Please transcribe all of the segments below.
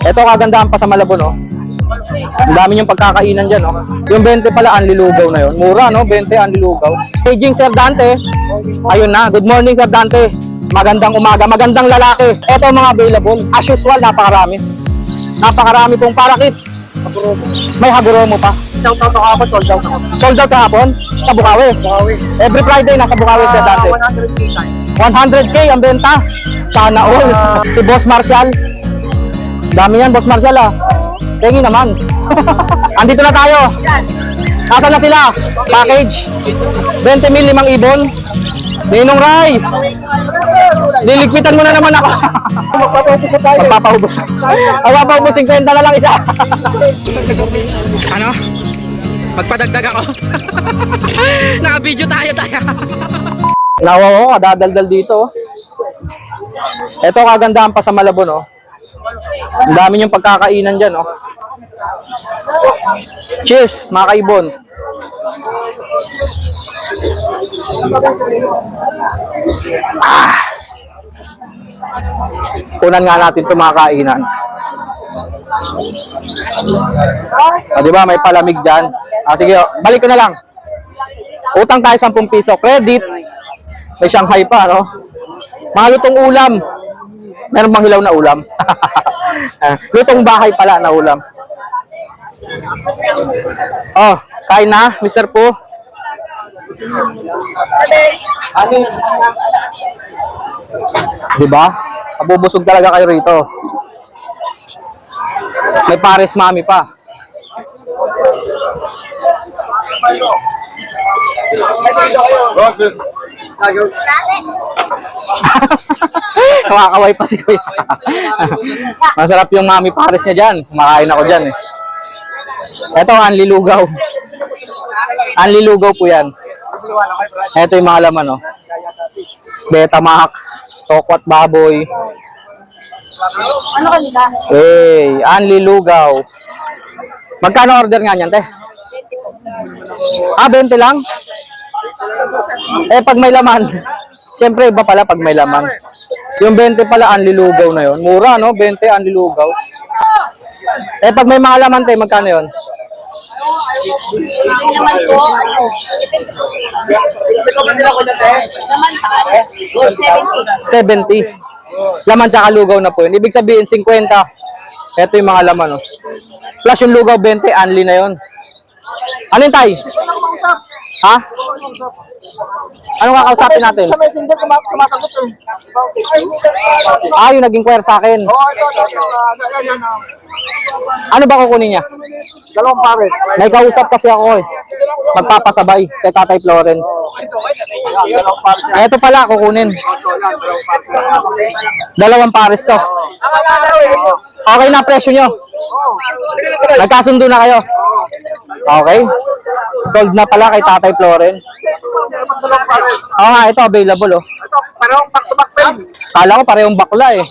Ito kagandahan pa sa Malabon, no? Ang dami yung pagkakainan dyan, no? Yung 20 pala, anlilugaw na yun. Mura, no? 20 anlilugaw. Paging Sir Dante. Ayun na. Good morning, Sir Dante. Magandang umaga. Magandang lalaki. Ito mga available. As usual, napakarami. Napakarami pong para kids. May Haguromo pa. Shout out ako, sold out ako. Sold out kahapon? Sa Bukawi? Every Friday, nasa Bukawi, Sir Dante. 100k times. 100k ang benta. Sana all. Si Boss Marshall. Dami yan, Boss Marshall, ah. Tengi naman. Andito na tayo. Nasaan na sila? Package. 20 mil, 5 ibon. Ninong Ray. Liligpitan mo na naman ako. Magpapaubos. Magpapaubos 50 na lang isa. Ano? Magpadagdag ako. Naka-video tayo. Nawaw ko, kadadaldal dito. Ito kagandahan pa sa Malabon, oh. Ang dami yung pagkakainan dyan, oh. Cheers, mga kaibon. Kunan nga natin ito mga kainan. Diba, may palamig dyan. Sige, balik ko na lang. Utang tayo 10 piso. Credit. May Shanghai pa, no? Mga lutong ulam. Meron bang hilaw na ulam? Lutong bahay pala na ulam. Oh, kain na, Mr. Po. Diba? Mabubusog talaga kayo rito. May pares mami pa. Kumakaway pa si Kuya. Masarap yung mami pares niya dyan. Kumakain ako dyan, eh. Ito, anlilugaw. Anlilugaw po yan. Ito yung mga laman, oh. Betamax, tokwat baboy. Ano kanina? Hey, anlilugaw. Magkano order nga niyan, te? 20 lang? Pag may laman. Siyempre, iba pala pag may laman. Yung 20 pala, anlilugaw na yun. Mura, no? 20 anlilugaw. Pag may mga laman, te, magkano yun? Naman po. Naman sa 70. 70. Laman tsaka lugaw na po yun. Ibig sabihin, 50. Ito yung mga laman, no? Plus yung lugaw, 20, anli na yun. Ano yung tay? Ha? Ano kakausapin natin? Sa messenger, kumasagot eh. Yung nag-inquire sa akin. Ano ba kukunin niya? Dalawang pares. May kausap kasi ako, eh. Magpapasabay kay Tatay Floren. Ito pala, kukunin. Dalawang pares to. Okay na presyo nyo? Nagkasundo na kayo? Okay. Sold na pala kay Tatay Floren. Oo nga, ito available, oh. Ito, parang back-to-back pen. Kala ko parehong bakla, eh.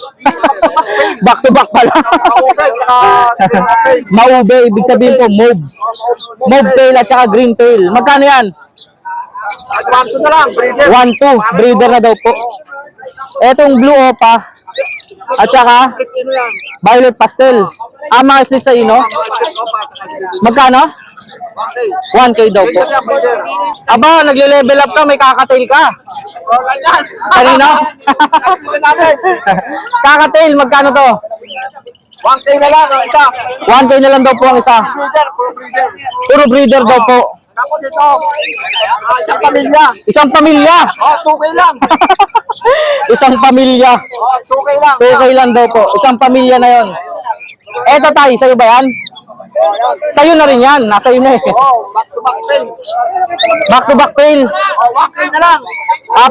Back to back pala. Maube, ibig sabihin po, mauve. Mauve tail at saka green tail. Magkano yan? 1-2 na lang. 1-2. Breeder na daw po. Etong blue opa. At saka violet pastel. Mga split sa ino. Magkano? 1K daw po. Aba, nagle-level up ka, may kakatail ka. Kanino? Kakatail, magkano to? 1K na lang, isa. 1K na lang daw po ang isa. Breeder, puro breeder. Puro breeder daw po. Tapos ito, isang pamilya. Isang pamilya. 2K lang. Isang pamilya. 2K lang. 2K lang daw po. Isang pamilya na yon. Eto tay, sa'yo ba yan? Sa'yo na rin yan. Nasa iyo na, eh. Back-to-back pen. Back to back tail. 1K na lang.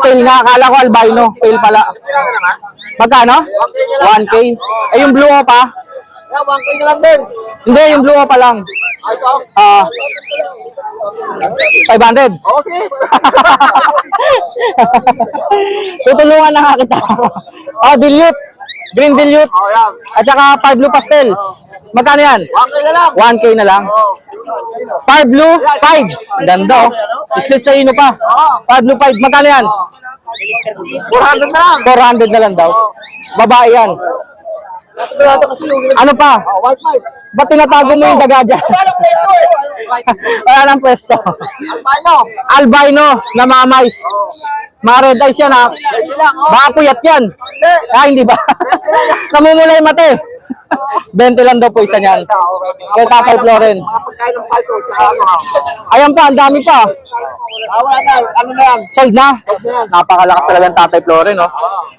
Tail nga. Akala ko albino. Tail pala. Magkano? 1K. Yung blue pa? 1K na lang din. Hindi, yung blue pa lang. Ito. 500. Okay. Tutulungan na nga kita. Dilute. Green dilute. Yan. At saka 5 blue pastel. Magkano yan? 1K na lang. 1K na lang. 5 blue, 5. Ganda, oh. Split sa ino pa. 5 blue, 5. Magkano yan? 400 na lang. 400 na lang daw. Babae yan. Ano pa? White mice. Ba't tinatago mo yung daga dyan? Wala nang pwesto. Albino. Albino na mga mice. Mga red eyes yan ha. Hindi lang, oh. Baka puyat yan. Hindi ba? Namumula yung mata eh. 20 lang daw po isa niyan. Kay Tatay Floren. Mga pagkain ng palto, tsaka ano. Ayan pa, ang dami pa. Wala na, ano na yan? Sold na. Napakalakas talaga ng Tatay Floren, no?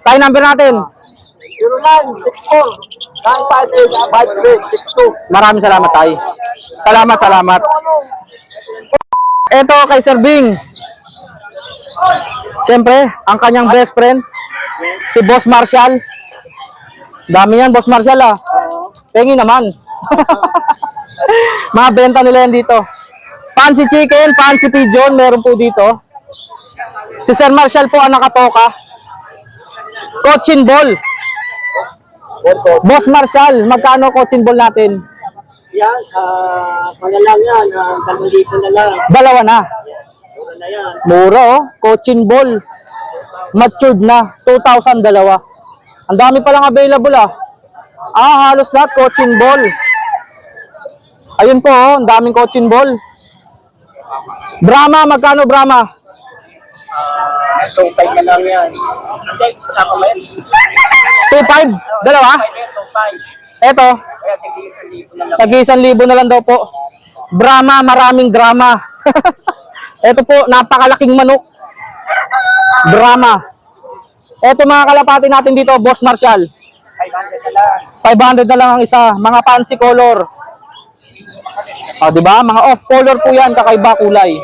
Tayo number natin. 0964-958-5362. Maraming salamat tayo. Salamat, salamat. Ito kay Sir Bing. Siyempre, ang kanyang best friend, si Boss Marshall. Dami yan, Boss Marshall ah. Pengi naman. Mga benta nila yan dito. Fancy chicken, fancy pigeon, meron po dito. Si Sir Marshall po ang nakatoka. Cochin ball. Boss Marshall, magkano cochin ball natin? Yan, pagalang yan, 2,000 na lang. Dalawa na. Mura na yan. Mura oh, cochin ball. Matured na, 2,000 dalawa. Ang dami palang available ah. Halos lahat cochin ball. Ayun po oh, ang daming cochin ball. Brahma, magkano Brahma? 2,500 na lang yan. Hindi, kasama mo yan. 2,500? Dalawa? 2,500. Eto, Kaya tig-1,000 na lang. tag 1,000 na lang daw po. Brahma, maraming drama. Eto po, napakalaking manok. Brahma. Eto mga kalapati natin dito, Boss Marshall. 500 na lang. 500 na lang ang isa, mga fancy color. O, di ba? Mga off color po 'yan, kakaiba kulay.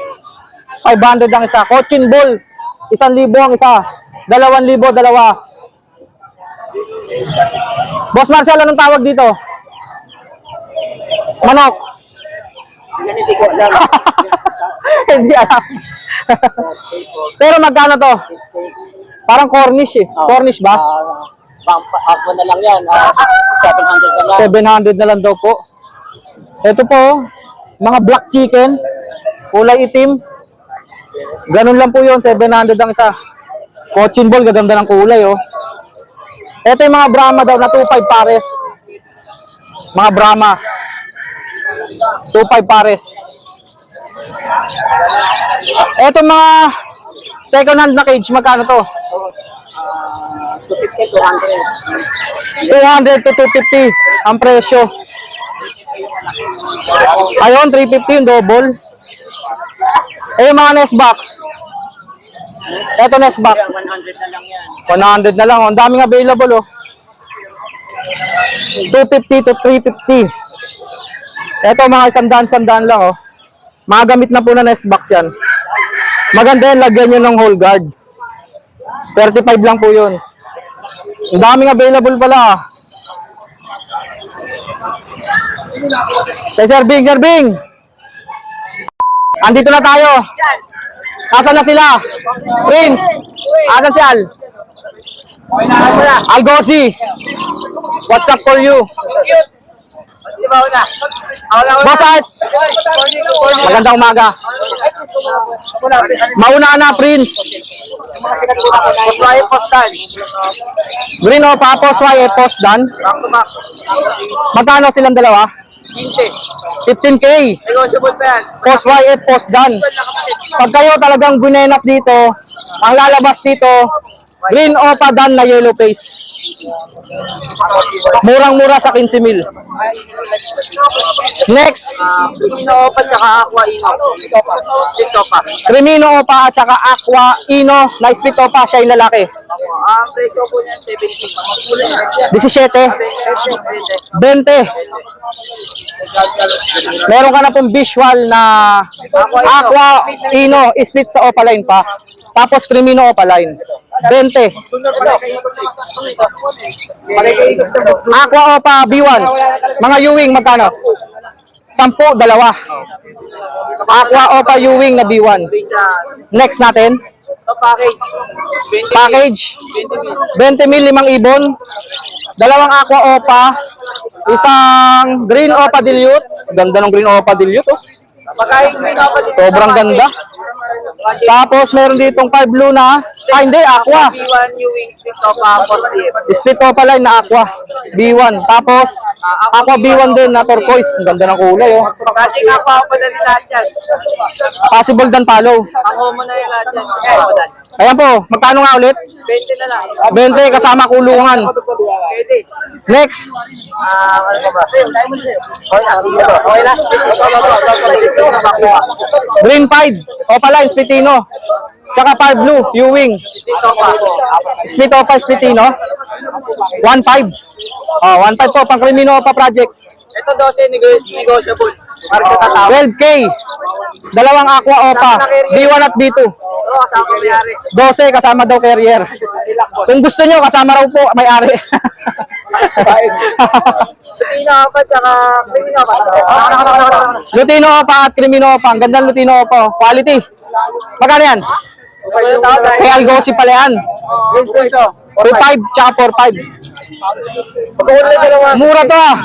500 ang isa. Cochin ball, 1,000 ang isa. 2,000 dalawa. Boss Marshall, anong tawag dito? Manok. Hindi ko alam. Hindi alam. Pero magkano to? Parang Cornish eh. Cornish ba? Ako na lang yan. 700 na lang. 700 na lang daw po. Ito po, mga black chicken, kulay itim. Ganun lang po yun, 700 ang isa. Cochin ball, gaganda ng kulay oh. Ito yung mga Brahma daw na 2,500 pares. Mga Brahma. 2,500 pares. Ito mga second hand na cage, magkano to? 250, 200. 200 to 250 ang presyo. Ayun, 350 yung double. Eh, yung mga nest box. Ito nest box. 100 na lang yan. 100 na lang. Oh. Ang daming available, oh. 250 to 350. Ito, mga 100 lang, oh. Mga gamit na po na nest box yan. Maganda yan, lagyan nyo ng hole guard. 35 lang po yun. Ang daming available pala, ah. Kay Sir Bing, Sir Bing! Andito na tayo. Asan na sila? Prince! Asan si Al? Algosi! What's up for you? Boss Art! Magandang umaga. Mauna ka na, Prince. Poswahe postal. Green o Papos, post dan. Back to back. Magkano silang dalawa? 15. 15K. Negotiable pa yan. Post post dan. Pag kayo talagang bunenas dito, ang lalabas dito, green opa dan na yellow face. Murang-mura sa 15,000. Next, Ino pa tsaka aqua ino. Ito pa. Crimino opa at saka Aqua Ino na split opa, siya yung lalaki. Ang presyo po niyan 17. 20. Meron ka na pong visual na Aqua Ino, split sa opaline pa. Tapos Crimino opaline. 20. Aqua opa B1. Mga Ewing magkano? 10, dalawa. Aqua opa Ewing na B1. Next natin, Ito package. package. 20,000, 5 ibon. Dalawang aqua opa. Isang green opa dilute. Ganda ng green opa dilute, oh. Pagkain mo ino pa. Sobrang ganda. Tapos meron ditong 5 blue na, hindi, aqua. B1 new wings with Opa positive. Split opaline na aqua. B1. Tapos, aqua B1 din na turquoise. Ang ganda ng kulay, oh. Project Aqua pa na lahat yan. Possible dan follow. Ako mo na yung lahat yan. Ako dan. Ayan po, magkano nga ulit? 20 na lang. 20 kasama kulungan. Pwede. Next, Ano pa ba? Okay na. green 5, opaline, splitino. Tsaka 5 blue, U-wing. Dito pa. Split opa, splitino. 1.5. Oh, 1.5 po, pang Crimino Opa project. Ito 12 negotiable. Para sa tatawa. 12K. Dalawang aqua opa, B1 at B2. Oo, kasama ko mayari. 12 kasama daw carrier. Kung gusto nyo, kasama raw po, may-ari. Lutino pa, tsaka Crimino pa. Lutino Opa at Crimino Opa. Ang gandang Lutino Opa. Quality. Magkano yan? Kay Algosi pala yan. 4.5 tsaka 4.5. Mura to ah.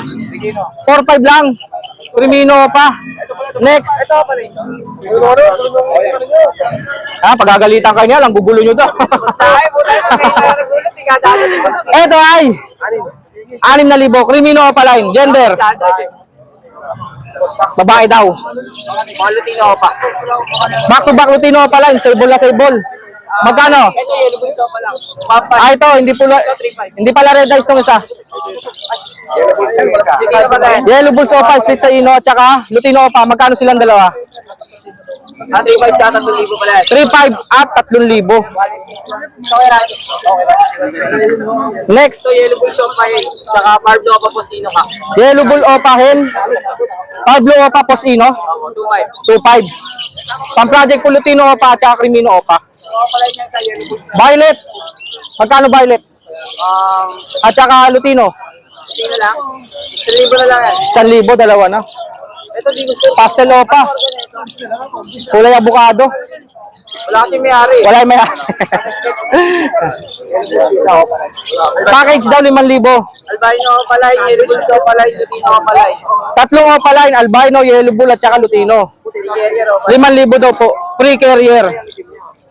4.5 lang. Crimino Opa. Next. Ito pa rin. Ah, pagagalitan ka niya lang, gugulo nyo daw. Tayo po tayo ngayon. Nagulat, ikadaan. Ito ay 6,000. Crimino Opa line. Gender. Babae daw. Mga Lutino pa. Back to back Lutino Opa line. Sable na sable. Magkano? Ito yellow bulls pa lang. Ah, ito, hindi pala red eyes tong isa. Lutino pa tayo. Yellow Bulls Opa, split sa Ino, at saka Lutino Opa. Magkano silang dalawa? At 3.5 tsaka 3,000 pala. 3.5 at 3,000. Okay na. Next, Ito yellow bulls pa yun. Tsaka Pablo pa po sino ka. Yellow Bull Opa hen. Pablo Opa Posino, Ako, 2.5. 2.5. Pang-project po Lutino Opa at saka Crimino Opa. Pala niya sa yellow bulls. Violet. Magkano Violet? At saka Lutino. Sino lang? 3,000 na lang yan. 1,000, dalawa na. Ito di gusto. Pastel Opa. Kulay abukado. Wala kasi may-ari. Wala yung may package daw 5,000. Albino palay, yellow bulls pala, Lutino palay. Tatlong Opa line, albino, yellow bull at saka Lutino. Carrier o. 5,000 daw po. Free carrier.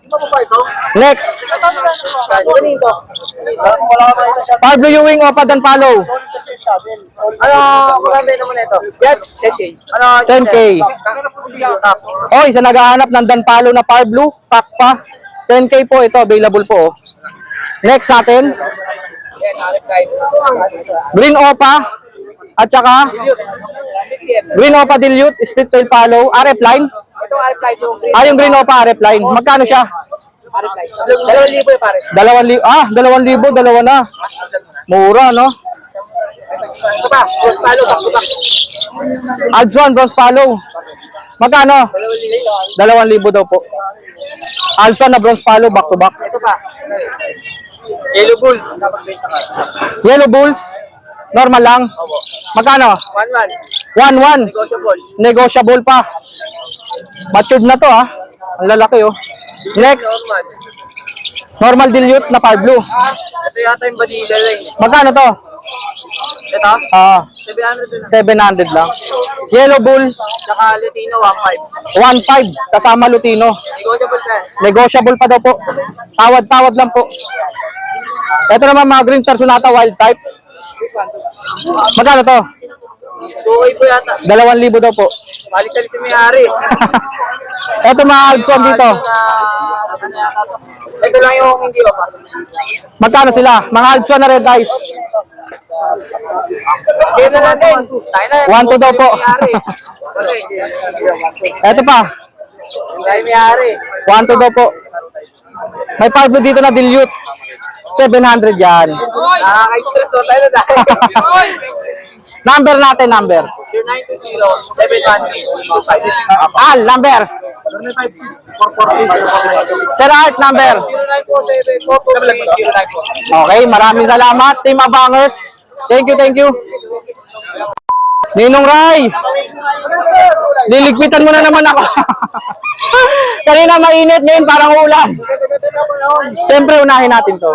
Ito po ba ito? Next, Ganito. Pablo Ewing Opa dan follow. Ano, maganda naman ito. Yan, 10K. Ano, 10K. Oy, sa naghahanap ng Danpalo na Pablo, Pakpa, 10K po ito, available po. Oh. Next natin, Green Opa, at saka Green Opa Dilute, split tail follow, RF line. Ito, reply to. Yung Green Opa RF line. Magkano siya? 2,000 yung pare. 2,000. 2,000, dalawa na. Mura, no? Ito pa, palo, back. Alpson, bronze follow. Magkano? 2,000 daw po. Alpson na bronze follow, back to back. Ito pa. Yellow bulls. Yellow Bulls, normal lang. Magkano? 1-1. 1,1. Negotiable. Negotiable pa. Matured na to ah. Ang lalaki oh. Next, normal dilute na Pablo. Ito yata yung Vanilla ring. Magkano to? Ito? Ah, 700 na. 700 lang. Yellow Bull, Tsaka Lutino, 1.5. 1,500 kasama Lutino. Negotiable pa. Negotiable pa daw po. Tawad-tawad lang po. Ito naman mga green star sonata wild type. Magkano to? 2K po yata. 2,000 daw po. Balik-balik si may-ari. Ito mga Alpson dito. Ito lang yung hindi pa. Magkano sila? Mga Alpson na red eyes. Kaya na natin. Tayo na. 1,200 daw po. Ito pa. Tayo may-ari. 1,200 daw po. May Pablo dito na dilute. 700 yan. Nakaka-stress to tayo na dahil. Number natin, number. 0920-713-25. Number. Sir Art, number. 0947-423-094. Okay, maraming salamat, Team Abangers. Thank you. Ninong Ray, liligpitan mo na naman ako. Kanina mainit, ngayon parang ulan. Siyempre, unahin natin to.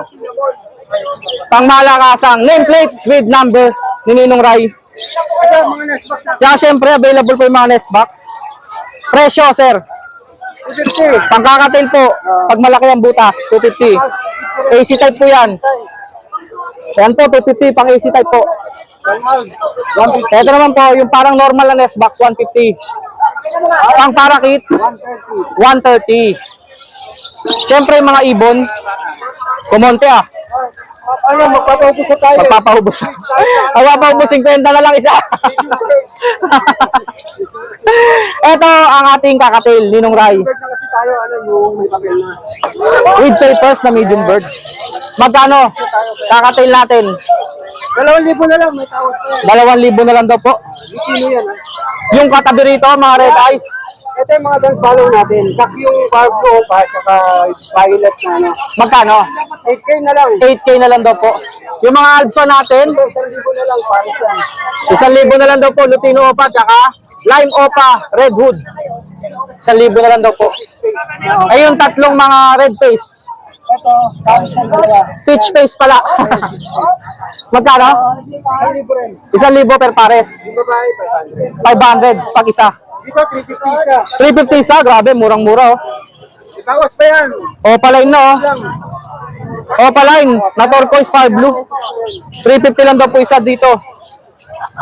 Pangmalakasang nameplate with number ni Ninong Ray. Kaya siyempre, available po yung mga nest box. Presyo, sir. Pangkakatail po. Pag malaki ang butas, 250. AC type po yan. Yan po, 250 pang AC type po. Ito naman po, yung parang normal na nest box, 150. Pang parakeets, 130. Siyempre yung mga ibon, kumonte ah. Ano, magpapaubos na tayo. Magpapaubos. Magpapaubos 50 na lang isa. Ito ang ating kakatail, Ninong Rai. Bird na kasi tayo, ano, yung may papel na. With papers na medium bird. Magkano? Kakatail natin. 2,000 na lang, may tawad pa yan. 2,000 na lang daw po. Kilo yan. Yung katabi rito, mga red eyes. Ito yung mga follow natin. Kak yung barbo pa, saka violet na ano. Magkano? 8K na lang. 8K na lang daw po. Yung mga Alpso natin, Ito, 1,000 na lang, pares yan. 1,000 na lang daw po. Lutino Opa, tsaka Lime Opa, Red Hood. 1,000 na lang daw po. Ayun, tatlong mga red face. Ito, pares yan talaga. Peach face pala. Magkano? 1,000 rin. 1,000 per pares. Yung babae, 500 pag isa. 500. Dito, 350 isa. 350 isa, grabe, murang-mura oh. Ibawas pa yan. Opaline na oh. Lang. Opaline, na turquoise fire blue. 350 lang daw po isa dito.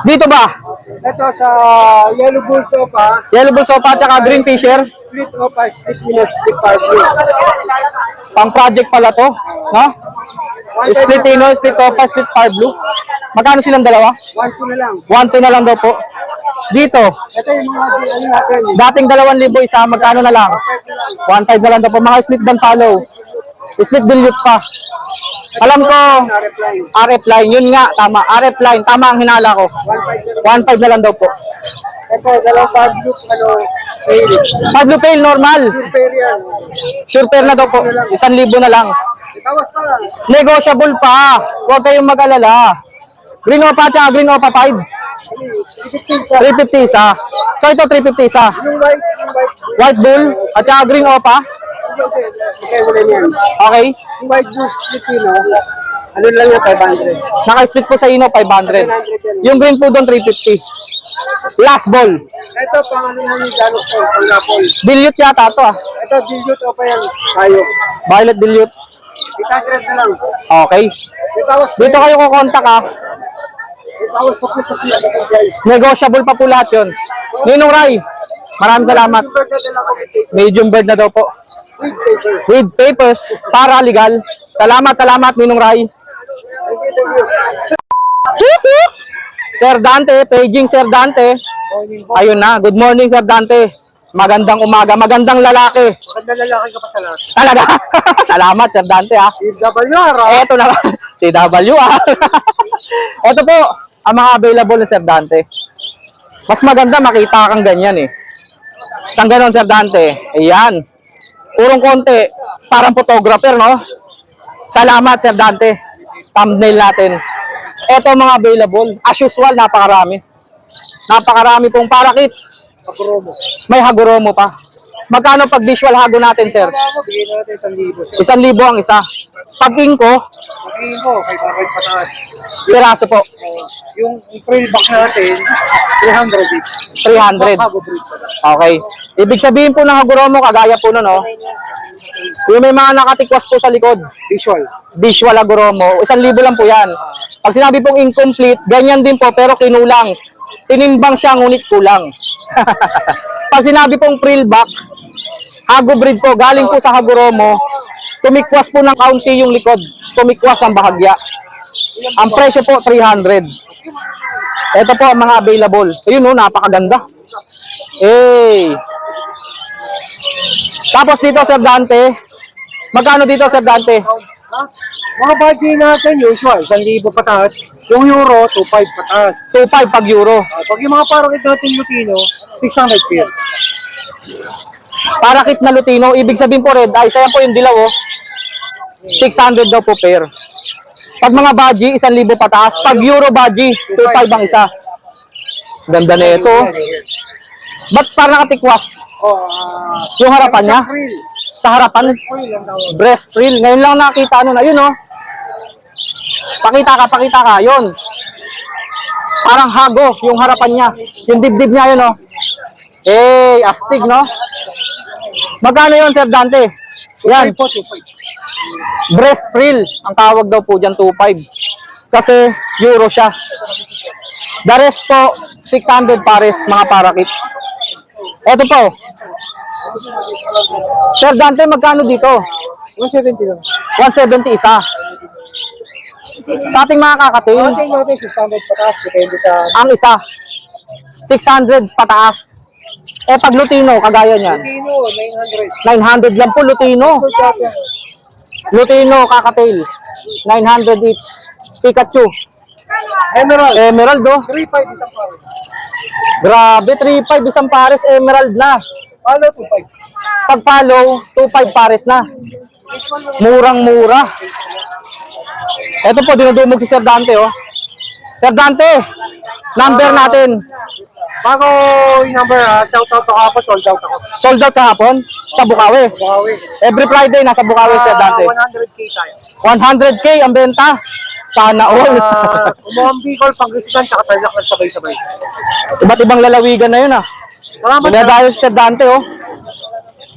Dito ba? Ito sa yellow bull sofa, Yellow bull sofa tsaka green fisher. split opa, split minus, split parblue. Pang project pala to, no? Split ino, split opa, split fire blue. Magkano silang dalawa? 1,2 na lang. 1,2 na lang daw po. Dito, Ito yung mga ano natin. dating 2,000 isa, magkano na lang? 1,500 na lang daw po. Mga split ban follow. Split dilute pa. Alam ko, RF line. Yun nga, tama. RF line. Tama ang hinala ko. 1,500 na lang daw po. Ito, dalawang parblue, ano, pail. Pablo Pale, normal. Pair yan. Sure pair na daw po. 1,000 na lang. Itawas pa lang. Negotiable pa. Huwag kayong mag-alala. Green Opa at Green Opa 5. 350 isa. So ito 350 isa. Yung white, White Bull at saka Green Opa. okay, wala yan. Okay. Yung white blue split yun, ano lang yung 500. Naka-split po sa ino 500. Yung green po doon 350. Last ball. Ito, pang ano namin, gano'n po, pang napol. Dilute yata to ah. Ito, dilute o pa yan, tayo. Violet dilute. 800 na lang. Okay. Itawas Dito kayo kukontak ah. Itawas pa po sa sila, guys. Negotiable pa po lahat yun. Ninong Rai, maraming salamat. Yung bird na dala ko, Medium bird na daw po. with paper. With papers para legal. Salamat Ninong Rai. Sir Dante, paging Sir Dante. Ayun na, good morning Sir Dante. Magandang umaga, magandang lalaki. Maganda lalaki ka pa sa lahat. Talaga. Salamat Sir Dante ha. WR, Eto na si WR. Ito po ang mga available ni Sir Dante. Mas maganda makita kang ganyan eh. Saan ganon Sir Dante? Ayan. Urong konti, parang photographer no? Salamat Sir Dante. Thumbnail natin. Ito mga available. As usual, napakarami. Napakarami pong parakeets. Pakuromo. May Hagoromo pa. Magkano pag visual hago natin, sir? Ako, bigyan natin 1,000. 1,000 ang isa. Pag inko, Pagkain ko, kay Babay Pataas. piraso po. Yung trail back natin, 300 each. 300. Bago breed. Okay. Ibig sabihin po ng Hagoromo, kagaya po nun, no? Yung may mga nakatikwas po sa likod. Visual. Visual Hagoromo, 1,000 lang po yan. Pag sinabi pong incomplete, ganyan din po, pero kinulang. Tinimbang siya, ngunit kulang. Pag sinabi pong frill back, Hago breed po, galing po sa Hagoromo, tumikwas po ng kaunti yung likod, tumikwas ang bahagya. Ang presyo po, 300. Ito po ang mga available. Ayun no, napakaganda. Eh. Tapos dito, Sir Dante, magkano dito, Sir Dante? Ha? Mga budget natin, usual, 1,000 pataas. Yung euro, 2,500 pataas. 2.5 pag euro. Pag yung mga parokit natin Lutino, 600 pair. Parakit na Lutino, ibig sabihin po red eyes, ayan po yung dilaw oh. 600 daw po pair. Pag mga baji, 1,000 pataas. Pag euro baji, 2.5 ang isa. Ganda na ito. Oh. Ba't parang nakatikwas? Oh, Yung harapan niya? April. Sa harapan? April ang tawag. Breast frill. Ngayon lang nakita ano na yun oh. Pakita ka, yun. Parang hago, yung harapan niya. Yung dibdib niya yun oh. Eh, astig no? Magkano yun, Sir Dante? Yan, 2.5 po, 2.5. breast frill. Ang tawag daw po dyan, 2.5. Kasi euro siya. The rest po, 600 pares, mga parakits. Eto po. Sir Dante, magkano dito? 170 lang. 170 isa. Sa ating mga kakatail, Ating natin 600 pataas, depende sa... ang isa, 600 pataas. Eh, pag Lutino, kagaya niyan, Tino, 900. 900 lang po Lutino. Lutino, kakatail, 900 each. Pikachu, Emerald. Emerald, oh. 3.5 isang paro. Grabe, 3.5 isang pares, Emerald na. Palo, 2.5. Pag follow, 2.5 pares na. Murang-mura. Ito po, dinudumog si Sir Dante, oh. Sir Dante, number natin. Bago yung number, shout out ako po, sold out ako. Sold out kahapon sa Bukawi. Bukawi. Every Friday, nasa Bukawi, Sir Dante. 100k tayo. 100K ang benta. Sana all. Umuang Bicol, Pangasinan, tsaka Tarlac nagsabay-sabay. Iba't ibang lalawigan na yun, ah. Salamat. Dinadayo si Sir Dante, oh.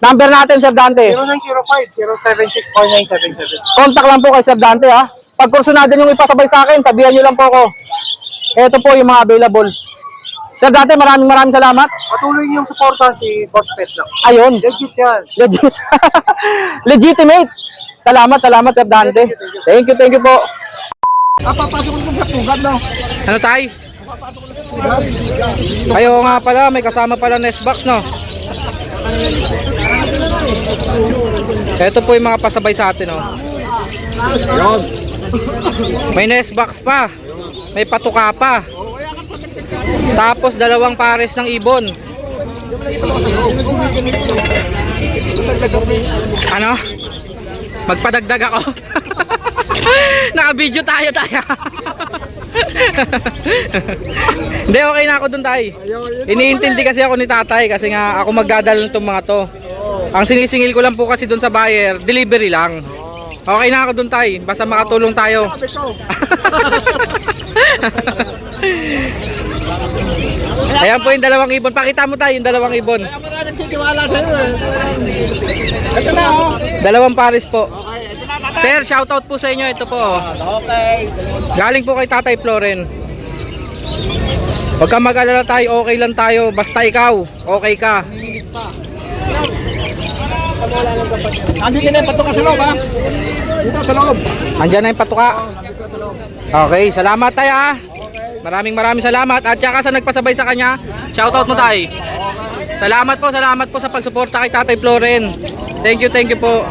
Number natin, Sir Dante. 0905-076-4977. Contact lang po kay Sir Dante, ha. Pag kursunado yung ipasabay sa akin, sabihan nyo lang po ako. Ito po yung mga available. Sir Dante, maraming salamat. Patuloy niyong supportan si Boss Pet lang. Ayun. Legit yan. Legit. Legitimate. Salamat, Sir Dante. Thank you po. Papasok ko sa sugat, no? Ano tay? Ayo nga pala, may kasama pala nest box, no? Ito po yung mga pasabay sa atin, no? May nest box pa. May patuka pa. Tapos 2 pares ng ibon. Ano? Magpadagdag ako. Naka-video tayo. Hindi, okay na ako dun, tay. Iniintindi kasi ako ni tatay kasi nga ako magdadala nitong mga to. Ang sinisingil ko lang po kasi dun sa buyer, delivery lang. Okay na ako dun, tay. Basta makatulong tayo. Ayan po yung 2 ibon. Pakita mo tayo yung 2 ibon. 2 pares po. Sir, shoutout po sa inyo. Ito po. Okay. Galing po kay Tatay Floren. Huwag kang mag-alala tayo, okay lang tayo. Basta ikaw, okay ka. Andito na yung patuka sa loob, ha? Dito sa loob. Andyan na yung patuka. Okay, salamat tayo, ha. Maraming salamat. At saka sa nagpasabay sa kanya, shoutout mo tayo. Salamat po sa pagsuporta kay Tatay Floren. Thank you po.